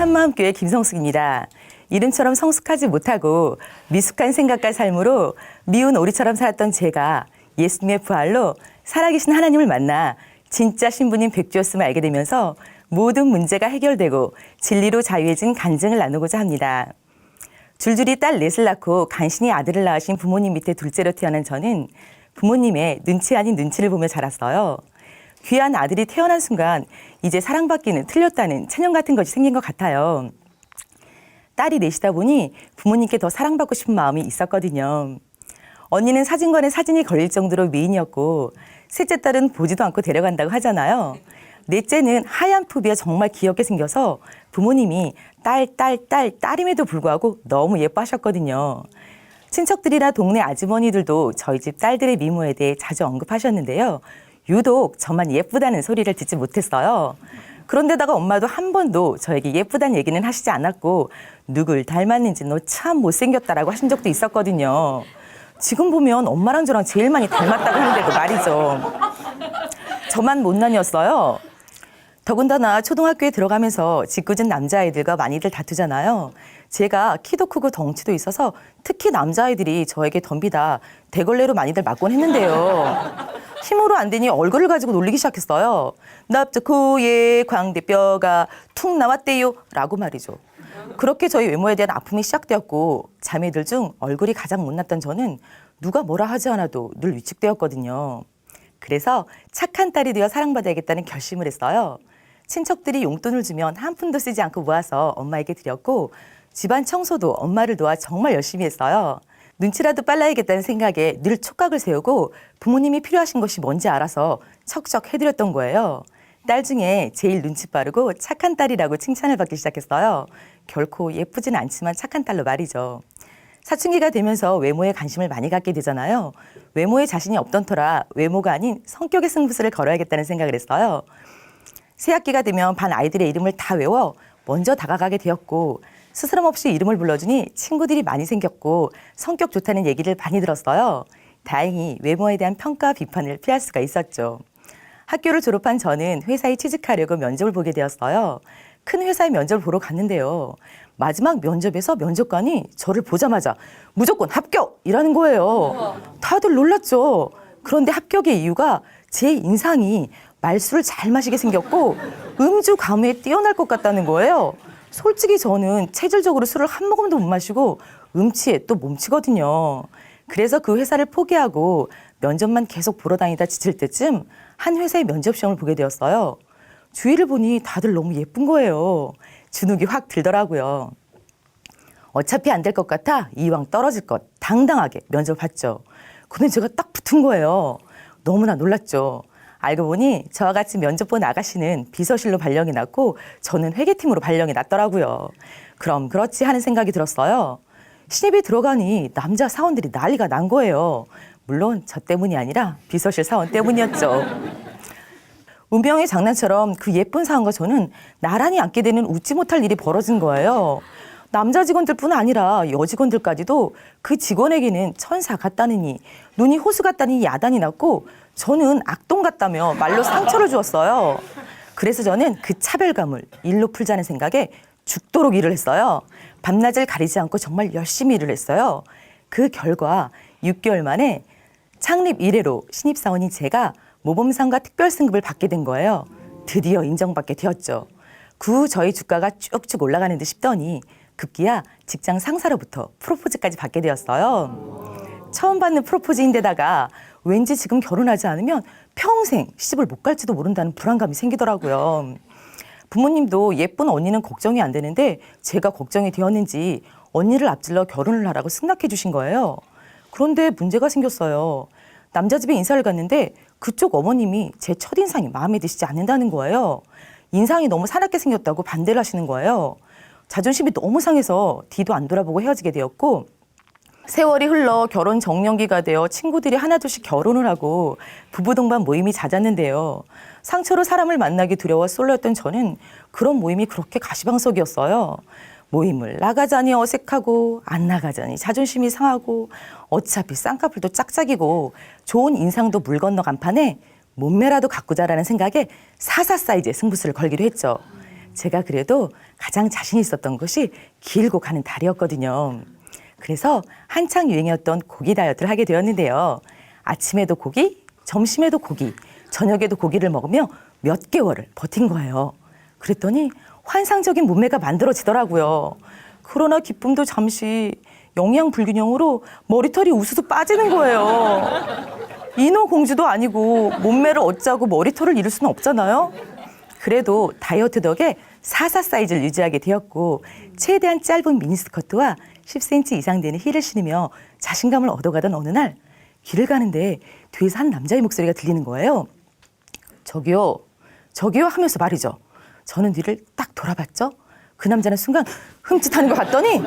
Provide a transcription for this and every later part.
한마음교회 김성숙입니다. 이름처럼 성숙하지 못하고 미숙한 생각과 삶으로 미운 오리처럼 살았던 제가 예수님의 부활로 살아계신 하나님을 만나 진짜 신부님 백주였음을 알게 되면서 모든 문제가 해결되고 진리로 자유해진 간증을 나누고자 합니다. 줄줄이 딸 넷을 낳고 간신히 아들을 낳으신 부모님 밑에 둘째로 태어난 저는 부모님의 눈치 아닌 눈치를 보며 자랐어요. 귀한 아들이 태어난 순간 이제 사랑받기는 틀렸다는 체념 같은 것이 생긴 것 같아요. 딸이 넷이다 보니 부모님께 더 사랑받고 싶은 마음이 있었거든요. 언니는 사진관에 사진이 걸릴 정도로 미인이었고 셋째 딸은 보지도 않고 데려간다고 하잖아요. 넷째는 하얀 푸비에 정말 귀엽게 생겨서 부모님이 딸임에도 불구하고 너무 예뻐하셨거든요. 친척들이나 동네 아주머니들도 저희 집 딸들의 미모에 대해 자주 언급하셨는데요. 유독 저만 예쁘다는 소리를 듣지 못했어요. 그런데다가 엄마도 한 번도 저에게 예쁘다는 얘기는 하시지 않았고 누굴 닮았는지 너 참 못생겼다라고 하신 적도 있었거든요. 지금 보면 엄마랑 저랑 제일 많이 닮았다고 하는데도 말이죠. 저만 못난이었어요. 더군다나 초등학교에 들어가면서 짓궂은 남자아이들과 많이들 다투잖아요. 제가 키도 크고 덩치도 있어서 특히 남자아이들이 저에게 덤비다 대걸레로 많이들 맞곤 했는데요. 힘으로 안 되니 얼굴을 가지고 놀리기 시작했어요. 납작 코에 광대뼈가 툭 나왔대요 라고 말이죠. 그렇게 저희 외모에 대한 아픔이 시작되었고 자매들 중 얼굴이 가장 못났던 저는 누가 뭐라 하지 않아도 늘 위축되었거든요. 그래서 착한 딸이 되어 사랑받아야겠다는 결심을 했어요. 친척들이 용돈을 주면 한 푼도 쓰지 않고 모아서 엄마에게 드렸고 집안 청소도 엄마를 도와 정말 열심히 했어요. 눈치라도 빨라야겠다는 생각에 늘 촉각을 세우고 부모님이 필요하신 것이 뭔지 알아서 척척 해드렸던 거예요. 딸 중에 제일 눈치 빠르고 착한 딸이라고 칭찬을 받기 시작했어요. 결코 예쁘진 않지만 착한 딸로 말이죠. 사춘기가 되면서 외모에 관심을 많이 갖게 되잖아요. 외모에 자신이 없던 터라 외모가 아닌 성격의 승부수를 걸어야겠다는 생각을 했어요. 새학기가 되면 반 아이들의 이름을 다 외워 먼저 다가가게 되었고 스스럼 없이 이름을 불러주니 친구들이 많이 생겼고 성격 좋다는 얘기를 많이 들었어요. 다행히 외모에 대한 평가 비판을 피할 수가 있었죠. 학교를 졸업한 저는 회사에 취직하려고 면접을 보게 되었어요. 큰 회사에 면접을 보러 갔는데요. 마지막 면접에서 면접관이 저를 보자마자 무조건 합격이라는 거예요. 다들 놀랐죠. 그런데 합격의 이유가 제 인상이 말술을 잘 마시게 생겼고 음주 가무에 뛰어날 것 같다는 거예요. 솔직히 저는 체질적으로 술을 한 모금도 못 마시고 음치에 또 몸치거든요. 그래서 그 회사를 포기하고 면접만 계속 보러 다니다 지칠 때쯤 한 회사의 면접 시험을 보게 되었어요. 주위를 보니 다들 너무 예쁜 거예요. 주눅이 확 들더라고요. 어차피 안 될 것 같아 이왕 떨어질 것 당당하게 면접 봤죠. 근데 제가 딱 붙은 거예요. 너무나 놀랐죠. 알고 보니 저와 같이 면접 본 아가씨는 비서실로 발령이 났고 저는 회계팀으로 발령이 났더라고요. 그럼 그렇지 하는 생각이 들었어요. 신입이 들어가니 남자 사원들이 난리가 난 거예요. 물론 저 때문이 아니라 비서실 사원 때문이었죠. 운명의 장난처럼 그 예쁜 사원과 저는 나란히 앉게 되는 웃지 못할 일이 벌어진 거예요. 남자 직원들뿐 아니라 여직원들까지도 그 직원에게는 천사 같다느니 눈이 호수 같다니 야단이 났고 저는 악동 같다며 말로 상처를 주었어요. 그래서 저는 그 차별감을 일로 풀자는 생각에 죽도록 일을 했어요. 밤낮을 가리지 않고 정말 열심히 일을 했어요. 그 결과 6개월 만에 창립 이래로 신입사원인 제가 모범상과 특별승급을 받게 된 거예요. 드디어 인정받게 되었죠. 그 후 저희 주가가 쭉쭉 올라가는 듯 싶더니 급기야 직장 상사로부터 프로포즈까지 받게 되었어요. 처음 받는 프로포즈인데다가 왠지 지금 결혼하지 않으면 평생 시집을 못 갈지도 모른다는 불안감이 생기더라고요. 부모님도 예쁜 언니는 걱정이 안 되는데 제가 걱정이 되었는지 언니를 앞질러 결혼을 하라고 승낙해 주신 거예요. 그런데 문제가 생겼어요. 남자 집에 인사를 갔는데 그쪽 어머님이 제 첫인상이 마음에 드시지 않는다는 거예요. 인상이 너무 사납게 생겼다고 반대를 하시는 거예요. 자존심이 너무 상해서 뒤도 안 돌아보고 헤어지게 되었고 세월이 흘러 결혼 정년기가 되어 친구들이 하나둘씩 결혼을 하고 부부 동반 모임이 잦았는데요. 상처로 사람을 만나기 두려워 솔로였던 저는 그런 모임이 그렇게 가시방석이었어요. 모임을 나가자니 어색하고 안 나가자니 자존심이 상하고 어차피 쌍꺼풀도 짝짝이고 좋은 인상도 물 건너 간판에 몸매라도 가꾸자라는 생각에 44 사이즈의 승부수를 걸기로 했죠. 제가 그래도 가장 자신 있었던 것이 길고 가는 다리였거든요. 그래서 한창 유행이었던 고기 다이어트를 하게 되었는데요. 아침에도 고기, 점심에도 고기, 저녁에도 고기를 먹으며 몇 개월을 버틴 거예요. 그랬더니 환상적인 몸매가 만들어지더라고요. 그러나 기쁨도 잠시 영양 불균형으로 머리털이 우수수 빠지는 거예요. 인어공주도 아니고 몸매를 어쩌고 머리털을 잃을 수는 없잖아요. 그래도 다이어트 덕에 44 사이즈를 유지하게 되었고 최대한 짧은 미니스커트와 10cm 이상 되는 힐을 신으며 자신감을 얻어가던 어느 날 길을 가는데 뒤에서 한 남자의 목소리가 들리는 거예요. 저기요, 저기요 하면서 말이죠. 저는 뒤를 딱 돌아봤죠. 그 남자는 순간 흠칫하는 것 같더니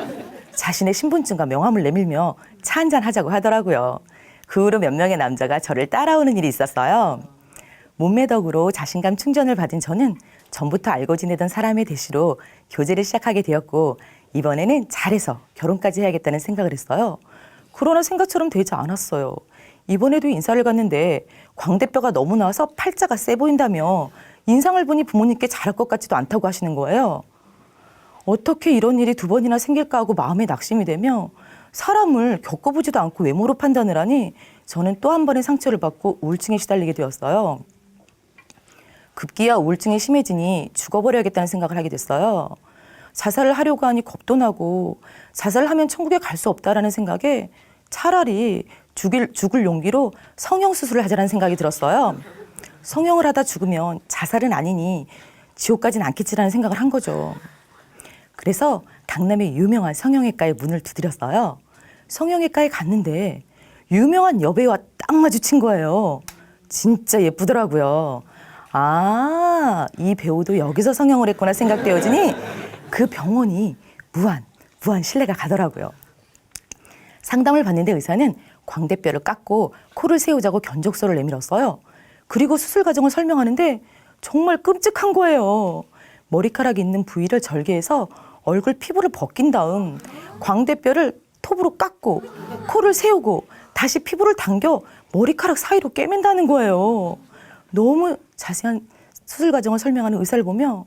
자신의 신분증과 명함을 내밀며 차 한잔 하자고 하더라고요. 그 후로 몇 명의 남자가 저를 따라오는 일이 있었어요. 몸매 덕으로 자신감 충전을 받은 저는 전부터 알고 지내던 사람의 대시로 교제를 시작하게 되었고 이번에는 잘해서 결혼까지 해야겠다는 생각을 했어요. 그러나 생각처럼 되지 않았어요. 이번에도 인사를 갔는데 광대뼈가 너무 나와서 팔자가 세 보인다며 인상을 보니 부모님께 잘할 것 같지도 않다고 하시는 거예요. 어떻게 이런 일이 두 번이나 생길까 하고 마음에 낙심이 되며 사람을 겪어보지도 않고 외모로 판단을 하니 저는 또 한 번의 상처를 받고 우울증에 시달리게 되었어요. 급기야 우울증이 심해지니 죽어버려야겠다는 생각을 하게 됐어요. 자살을 하려고 하니 겁도 나고 자살을 하면 천국에 갈 수 없다라는 생각에 차라리 죽을 용기로 성형수술을 하자는 생각이 들었어요. 성형을 하다 죽으면 자살은 아니니 지옥 가진 않겠지라는 생각을 한 거죠. 그래서 강남의 유명한 성형외과에 문을 두드렸어요. 성형외과에 갔는데 유명한 여배우와 딱 마주친 거예요. 진짜 예쁘더라고요. 아, 이 배우도 여기서 성형을 했구나 생각되어지니 그 병원이 무한 신뢰가 가더라고요. 상담을 받는데 의사는 광대뼈를 깎고 코를 세우자고 견적서를 내밀었어요. 그리고 수술 과정을 설명하는데 정말 끔찍한 거예요. 머리카락이 있는 부위를 절개해서 얼굴 피부를 벗긴 다음 광대뼈를 톱으로 깎고 코를 세우고 다시 피부를 당겨 머리카락 사이로 꿰맨다는 거예요. 너무 자세한 수술 과정을 설명하는 의사를 보며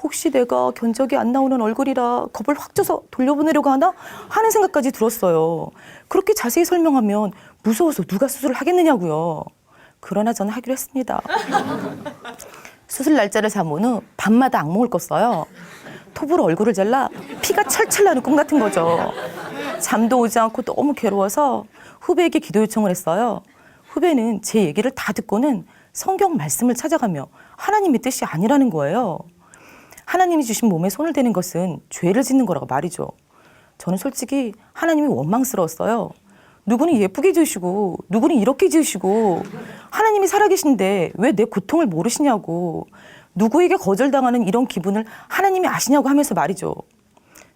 혹시 내가 견적이 안 나오는 얼굴이라 겁을 확 줘서 돌려보내려고 하나 하는 생각까지 들었어요. 그렇게 자세히 설명하면 무서워서 누가 수술을 하겠느냐고요. 그러나 저는 하기로 했습니다. 수술 날짜를 잡은 후 밤마다 악몽을 꿨어요. 톱으로 얼굴을 잘라 피가 철철 나는 꿈 같은 거죠. 잠도 오지 않고 너무 괴로워서 후배에게 기도 요청을 했어요. 후배는 제 얘기를 다 듣고는 성경 말씀을 찾아가며 하나님의 뜻이 아니라는 거예요. 하나님이 주신 몸에 손을 대는 것은 죄를 짓는 거라고 말이죠. 저는 솔직히 하나님이 원망스러웠어요. 누구는 예쁘게 지으시고 누구는 이렇게 지으시고 하나님이 살아계신데 왜 내 고통을 모르시냐고 누구에게 거절당하는 이런 기분을 하나님이 아시냐고 하면서 말이죠.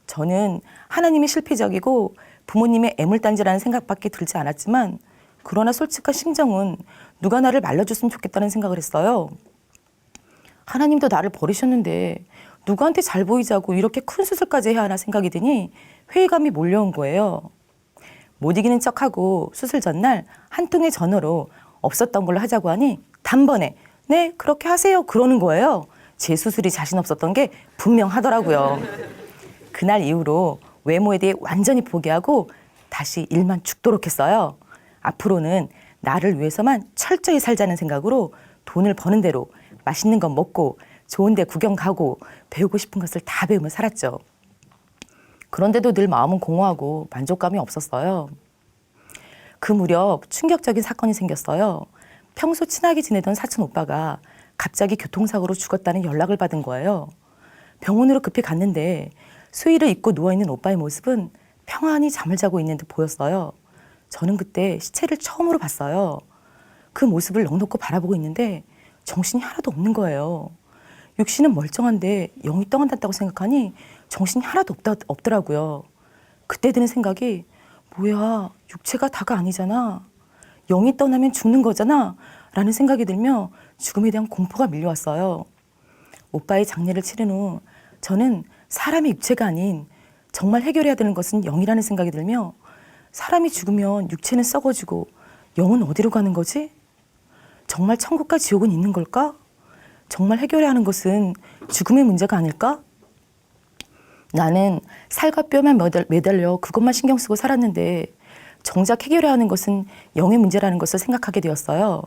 저는 하나님이 실패적이고 부모님의 애물단지라는 생각밖에 들지 않았지만 그러나 솔직한 심정은 누가 나를 말려줬으면 좋겠다는 생각을 했어요. 하나님도 나를 버리셨는데 누구한테 잘 보이자고 이렇게 큰 수술까지 해야 하나 생각이 드니 회의감이 몰려온 거예요. 못 이기는 척하고 수술 전날 한 통의 전화로 없었던 걸로 하자고 하니 단번에 네 그렇게 하세요 그러는 거예요. 제 수술이 자신 없었던 게 분명하더라고요. 그날 이후로 외모에 대해 완전히 포기하고 다시 일만 죽도록 했어요. 앞으로는 나를 위해서만 철저히 살자는 생각으로 돈을 버는 대로 맛있는 거 먹고 좋은 데 구경 가고 배우고 싶은 것을 다 배우며 살았죠. 그런데도 늘 마음은 공허하고 만족감이 없었어요. 그 무렵 충격적인 사건이 생겼어요. 평소 친하게 지내던 사촌 오빠가 갑자기 교통사고로 죽었다는 연락을 받은 거예요. 병원으로 급히 갔는데 수의를 입고 누워있는 오빠의 모습은 평안히 잠을 자고 있는 듯 보였어요. 저는 그때 시체를 처음으로 봤어요. 그 모습을 넋놓고 바라보고 있는데 정신이 하나도 없는 거예요. 육신은 멀쩡한데 영이 떠난다고 생각하니 정신이 하나도 없더라고요. 그때 드는 생각이 뭐야 육체가 다가 아니잖아. 영이 떠나면 죽는 거잖아 라는 생각이 들며 죽음에 대한 공포가 밀려왔어요. 오빠의 장례를 치른 후 저는 사람의 육체가 아닌 정말 해결해야 되는 것은 영이라는 생각이 들며 사람이 죽으면 육체는 썩어지고 영은 어디로 가는 거지? 정말 천국과 지옥은 있는 걸까? 정말 해결해야 하는 것은 죽음의 문제가 아닐까? 나는 살과 뼈만 매달려 그것만 신경 쓰고 살았는데 정작 해결해야 하는 것은 영의 문제라는 것을 생각하게 되었어요.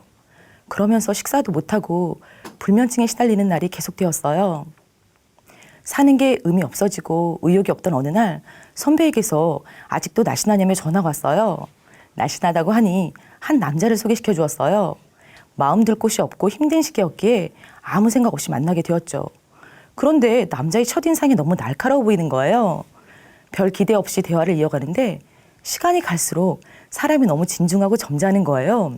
그러면서 식사도 못하고 불면증에 시달리는 날이 계속되었어요. 사는 게 의미 없어지고 의욕이 없던 어느 날 선배에게서 아직도 날씬하냐며 전화가 왔어요. 날씬하다고 하니 한 남자를 소개시켜 주었어요. 마음 들 곳이 없고 힘든 시기였기에 아무 생각 없이 만나게 되었죠. 그런데 남자의 첫인상이 너무 날카로워 보이는 거예요. 별 기대 없이 대화를 이어가는데 시간이 갈수록 사람이 너무 진중하고 점잖은 거예요.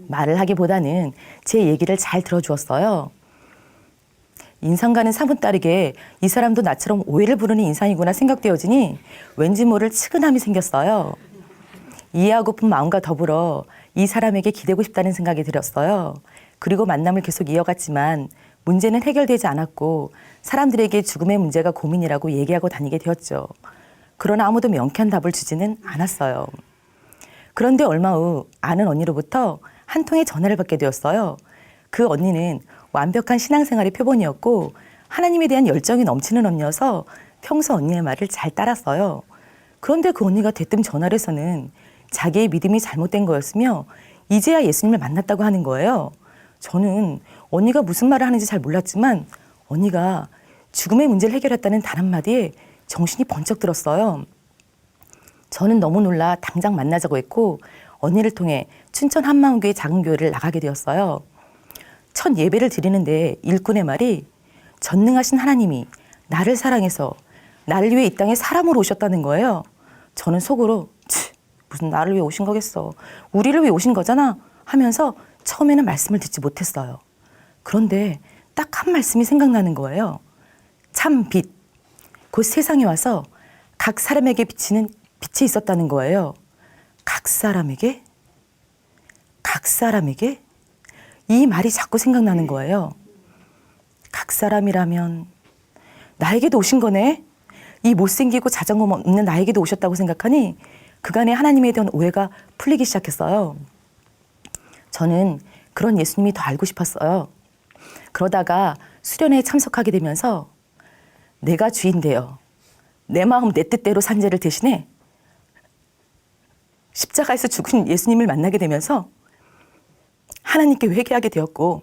말을 하기보다는 제 얘기를 잘 들어주었어요. 인상과는 사뭇 다르게 이 사람도 나처럼 오해를 부르는 인상이구나 생각되어지니 왠지 모를 측은함이 생겼어요. 이해하고픈 마음과 더불어 이 사람에게 기대고 싶다는 생각이 들었어요. 그리고 만남을 계속 이어갔지만 문제는 해결되지 않았고 사람들에게 죽음의 문제가 고민이라고 얘기하고 다니게 되었죠. 그러나 아무도 명쾌한 답을 주지는 않았어요. 그런데 얼마 후 아는 언니로부터 한 통의 전화를 받게 되었어요. 그 언니는 완벽한 신앙생활의 표본이었고 하나님에 대한 열정이 넘치는 언니여서 평소 언니의 말을 잘 따랐어요. 그런데 그 언니가 대뜸 전화를 해서는 자기의 믿음이 잘못된 거였으며 이제야 예수님을 만났다고 하는 거예요. 저는 언니가 무슨 말을 하는지 잘 몰랐지만 언니가 죽음의 문제를 해결했다는 단 한마디에 정신이 번쩍 들었어요. 저는 너무 놀라 당장 만나자고 했고 언니를 통해 춘천 한마음교회 작은 교회를 나가게 되었어요. 첫 예배를 드리는데 일꾼의 말이 전능하신 하나님이 나를 사랑해서 나를 위해 이 땅에 사람으로 오셨다는 거예요. 저는 속으로 무슨 나를 위해 오신 거겠어. 우리를 위해 오신 거잖아 하면서 처음에는 말씀을 듣지 못했어요. 그런데 딱 한 말씀이 생각나는 거예요. 참 빛, 곧 세상에 와서 각 사람에게 비치는 빛이 있었다는 거예요. 각 사람에게? 각 사람에게? 이 말이 자꾸 생각나는 거예요. 각 사람이라면 나에게도 오신 거네? 이 못생기고 자전거 없는 나에게도 오셨다고 생각하니 그간의 하나님에 대한 오해가 풀리기 시작했어요. 저는 그런 예수님이 더 알고 싶었어요. 그러다가 수련회에 참석하게 되면서 내가 주인 되어 내 마음 내 뜻대로 산 죄를 대신해 십자가에서 죽으신 예수님을 만나게 되면서 하나님께 회개하게 되었고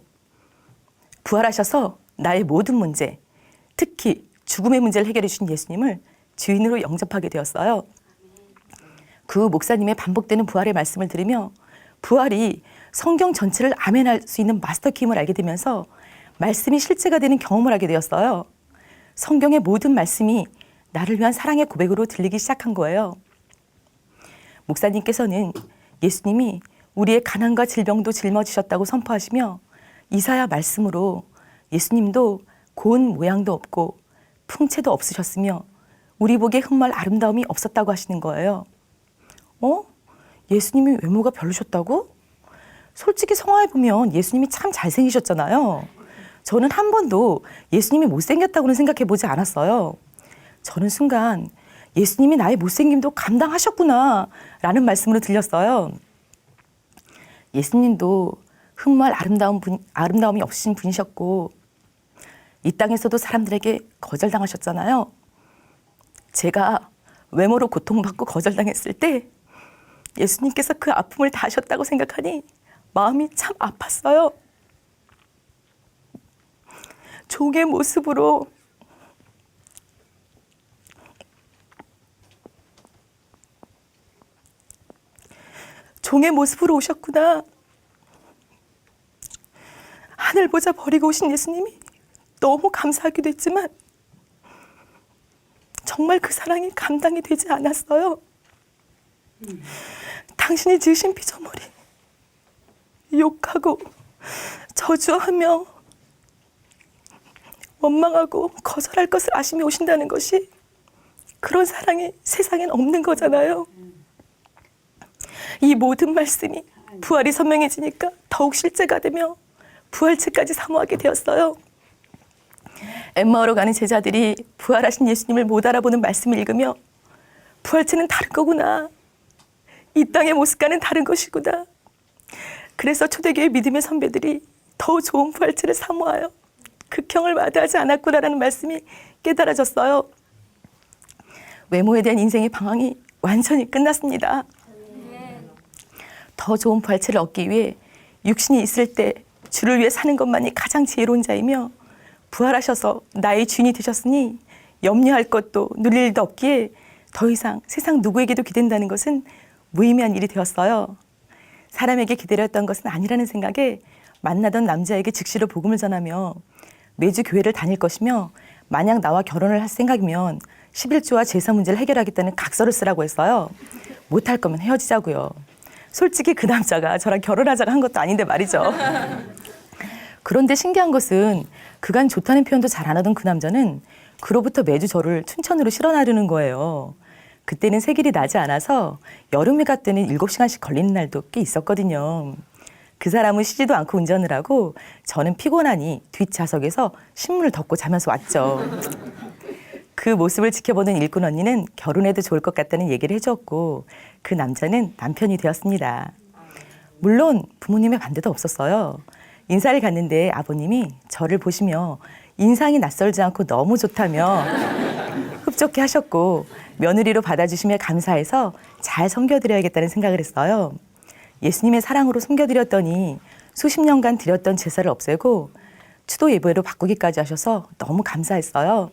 부활하셔서 나의 모든 문제, 특히 죽음의 문제를 해결해 주신 예수님을 주인으로 영접하게 되었어요. 그 목사님의 반복되는 부활의 말씀을 들으며 부활이 성경 전체를 아멘할 수 있는 마스터키임을 알게 되면서 말씀이 실제가 되는 경험을 하게 되었어요. 성경의 모든 말씀이 나를 위한 사랑의 고백으로 들리기 시작한 거예요. 목사님께서는 예수님이 우리의 가난과 질병도 짊어지셨다고 선포하시며 이사야 말씀으로 예수님도 고운 모양도 없고 풍채도 없으셨으며 우리 보기에 흠말 아름다움이 없었다고 하시는 거예요. 예수님이 외모가 별로셨다고? 솔직히 성화에 보면 예수님이 참 잘생기셨잖아요. 저는 한 번도 예수님이 못생겼다고는 생각해 보지 않았어요. 저는 순간 예수님이 나의 못생김도 감당하셨구나 라는 말씀으로 들렸어요. 예수님도 흠말 아름다움이 없으신 분이셨고 이 땅에서도 사람들에게 거절당하셨잖아요. 제가 외모로 고통받고 거절당했을 때 예수님께서 그 아픔을 다 하셨다고 생각하니 마음이 참 아팠어요. 종의 모습으로 오셨구나. 하늘 보자 버리고 오신 예수님이 너무 감사하기도 했지만 정말 그 사랑이 감당이 되지 않았어요. 당신이 지으신 피조물이 욕하고 저주하며 원망하고 거절할 것을 아시며 오신다는 것이 그런 사랑이 세상엔 없는 거잖아요. 이 모든 말씀이 부활이 선명해지니까 더욱 실제가 되며 부활체까지 사모하게 되었어요. 엠마오로 가는 제자들이 부활하신 예수님을 못 알아보는 말씀을 읽으며 부활체는 다른 거구나. 이 땅의 모습과는 다른 것이구나. 그래서 초대교회 믿음의 선배들이 더 좋은 부활체를 사모하여 극형을 마다하지 않았구나라는 말씀이 깨달아졌어요. 외모에 대한 인생의 방황이 완전히 끝났습니다. 더 좋은 부활체를 얻기 위해 육신이 있을 때 주를 위해 사는 것만이 가장 지혜로운 자이며 부활하셔서 나의 주인이 되셨으니 염려할 것도 누릴 일도 없기에 더 이상 세상 누구에게도 기댄다는 것은 무의미한 일이 되었어요. 사람에게 기대렸던 것은 아니라는 생각에 만나던 남자에게 즉시로 복음을 전하며 매주 교회를 다닐 것이며 만약 나와 결혼을 할 생각이면 11조와 제사 문제를 해결하겠다는 각서를 쓰라고 했어요. 못할 거면 헤어지자고요. 솔직히 그 남자가 저랑 결혼하자고 한 것도 아닌데 말이죠. 그런데 신기한 것은 그간 좋다는 표현도 잘 안 하던 그 남자는 그로부터 매주 저를 춘천으로 실어 나르는 거예요. 그때는 새길이 나지 않아서 여름휴가 때는 7시간씩 걸리는 날도 꽤 있었거든요. 그 사람은 쉬지도 않고 운전을 하고 저는 피곤하니 뒷좌석에서 신문을 덮고 자면서 왔죠. 그 모습을 지켜보는 일꾼 언니는 결혼해도 좋을 것 같다는 얘기를 해주었고 그 남자는 남편이 되었습니다. 물론 부모님의 반대도 없었어요. 인사를 갔는데 아버님이 저를 보시며 인상이 낯설지 않고 너무 좋다며 흡족해 하셨고 며느리로 받아주시며 감사해서 잘 섬겨드려야겠다는 생각을 했어요. 예수님의 사랑으로 섬겨드렸더니 수십 년간 드렸던 제사를 없애고 추도 예배로 바꾸기까지 하셔서 너무 감사했어요.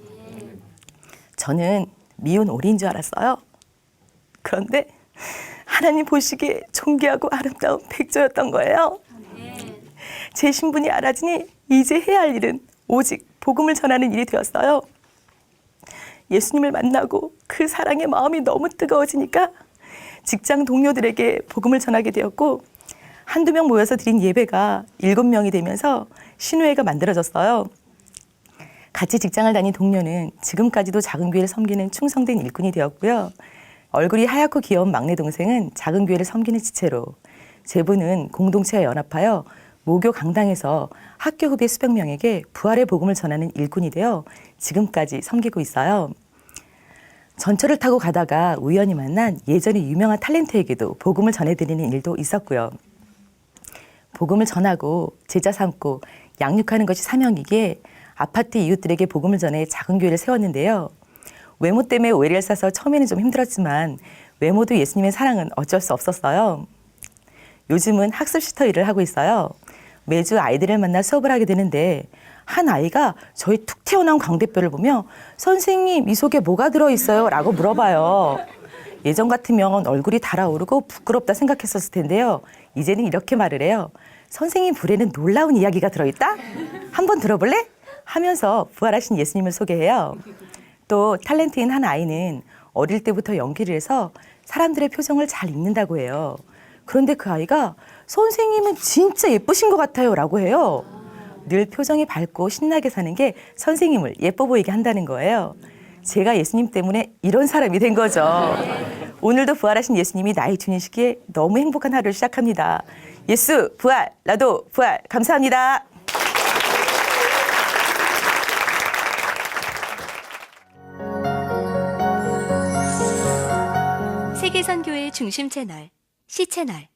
저는 미운 오리인 줄 알았어요. 그런데 하나님 보시기에 존귀하고 아름다운 백조였던 거예요. 제 신분이 알아지니 이제 해야 할 일은 오직 복음을 전하는 일이 되었어요. 예수님을 만나고 그 사랑의 마음이 너무 뜨거워지니까 직장 동료들에게 복음을 전하게 되었고 한두 명 모여서 드린 예배가 7명이 되면서 신우회가 만들어졌어요. 같이 직장을 다닌 동료는 지금까지도 작은 교회를 섬기는 충성된 일꾼이 되었고요. 얼굴이 하얗고 귀여운 막내 동생은 작은 교회를 섬기는 지체로, 제부는 공동체와 연합하여 모교 강당에서 학교 후배 수백 명에게 부활의 복음을 전하는 일꾼이 되어 지금까지 섬기고 있어요. 전철을 타고 가다가 우연히 만난 예전에 유명한 탤런트에게도 복음을 전해드리는 일도 있었고요. 복음을 전하고 제자 삼고 양육하는 것이 사명이기에 아파트 이웃들에게 복음을 전해 작은 교회를 세웠는데요. 외모 때문에 오해를 사서 처음에는 좀 힘들었지만 외모도 예수님의 사랑은 어쩔 수 없었어요. 요즘은 학습 슈터 일을 하고 있어요. 매주 아이들을 만나 수업을 하게 되는데 한 아이가 저희 툭 튀어나온 광대뼈를 보며 선생님 이 속에 뭐가 들어있어요? 라고 물어봐요. 예전 같으면 얼굴이 달아오르고 부끄럽다 생각했었을 텐데요. 이제는 이렇게 말을 해요. 선생님 불에는 놀라운 이야기가 들어있다? 한번 들어볼래? 하면서 부활하신 예수님을 소개해요. 또 탤런트인 한 아이는 어릴 때부터 연기를 해서 사람들의 표정을 잘 읽는다고 해요. 그런데 그 아이가 선생님은 진짜 예쁘신 것 같아요 라고 해요. 늘 표정이 밝고 신나게 사는 게 선생님을 예뻐 보이게 한다는 거예요. 제가 예수님 때문에 이런 사람이 된 거죠. 오늘도 부활하신 예수님이 나의 주님이시기에 너무 행복한 하루를 시작합니다. 예수 부활, 나도 부활. 감사합니다. 세계선교회 중심 채널, C 채널.